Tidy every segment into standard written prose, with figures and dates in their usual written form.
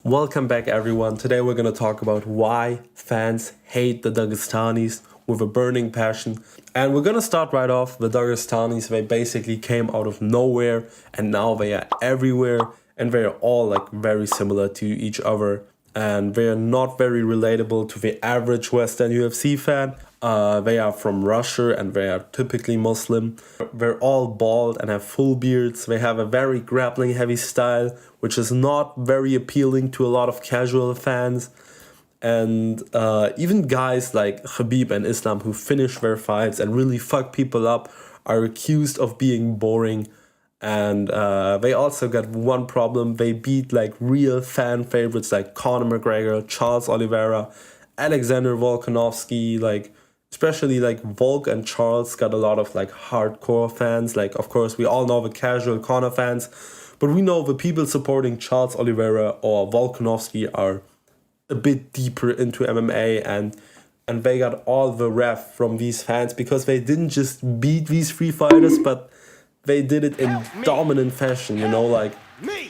Welcome back everyone. Today we're going to talk about why fans hate the Dagestanis with a burning passion. And we're going to start right off. The Dagestanis, they basically came out of nowhere and now they are everywhere and they're all like very similar to each other. And they are not very relatable to the average Western UFC fan. They are from Russia and they are typically Muslim. They're all bald and have full beards. They have a very grappling heavy style, which is not very appealing to a lot of casual fans. And even guys like Khabib and Islam who finish their fights and really fuck people up are accused of being boring. And they also got one problem. They beat like real fan favorites like Conor McGregor, Charles Oliveira, Alexander Volkanovski, like especially like Volk and Charles got a lot of like hardcore fans. Like, of course, we all know the casual Conor fans, but we know the people supporting Charles Oliveira or Volkanovski are a bit deeper into MMA, and they got all the ref from these fans because they didn't just beat these three fighters, but they did it in dominant fashion, you know, like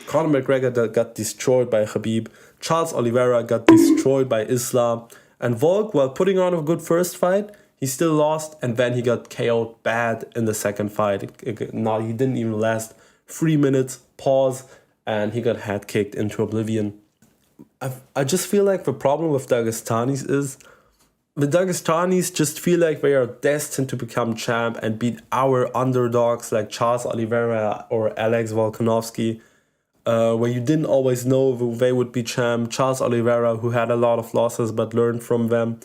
Conor McGregor got destroyed by Khabib, Charles Oliveira got destroyed by Islam, and Volk, while putting on a good first fight, he still lost, and then he got KO'd bad in the second fight. No, he didn't even last 3 minutes, pause, and he got head kicked into oblivion. I just feel like the problem with Dagestanis is the Dagestanis just feel like they are destined to become champ and beat our underdogs like Charles Oliveira or Alex Volkanovski, where you didn't always know who they would be champ. Charles Oliveira, who had a lot of losses but learned from them.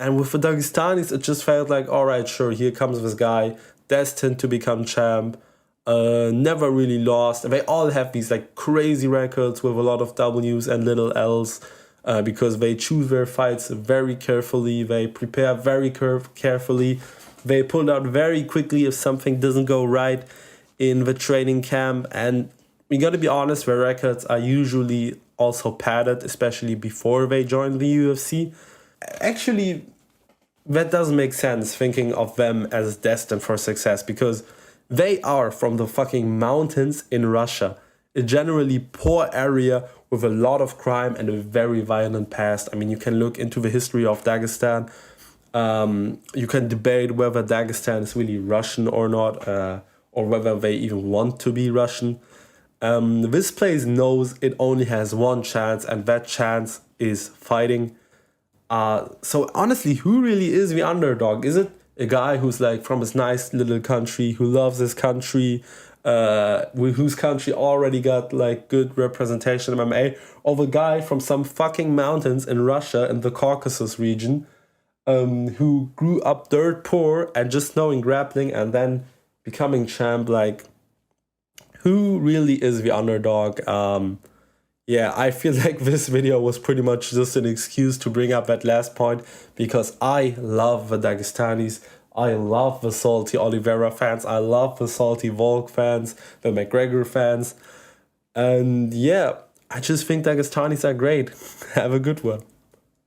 And with the Dagestanis, it just felt like, all right, sure, here comes this guy, destined to become champ, never really lost. They all have these like crazy records with a lot of W's and little L's, because they choose their fights very carefully, they prepare very carefully, they pull out very quickly if something doesn't go right in the training camp. And we gotta be honest, their records are usually also padded, especially before they join the UFC. Actually, that doesn't make sense thinking of them as destined for success, because they are from the fucking mountains in Russia, a generally poor area with a lot of crime and a very violent past. I mean, you can look into the history of Dagestan. You can debate whether Dagestan is really Russian or not, or whether they even want to be Russian. This place knows it only has one chance, and that chance is fighting. So honestly, who really is the underdog? Is it a guy who's like from his nice little country, who loves his country, whose country already got like good representation in MMA, or the guy from some fucking mountains in Russia in the Caucasus region, who grew up dirt poor and just knowing grappling and then becoming champ? Like, who really is the underdog? Yeah, I feel like this video was pretty much just an excuse to bring up that last point, because I love the Dagestanis, I love the salty Oliveira fans, I love the salty Volk fans, the McGregor fans, and yeah, I just think Dagestanis are great. Have a good one.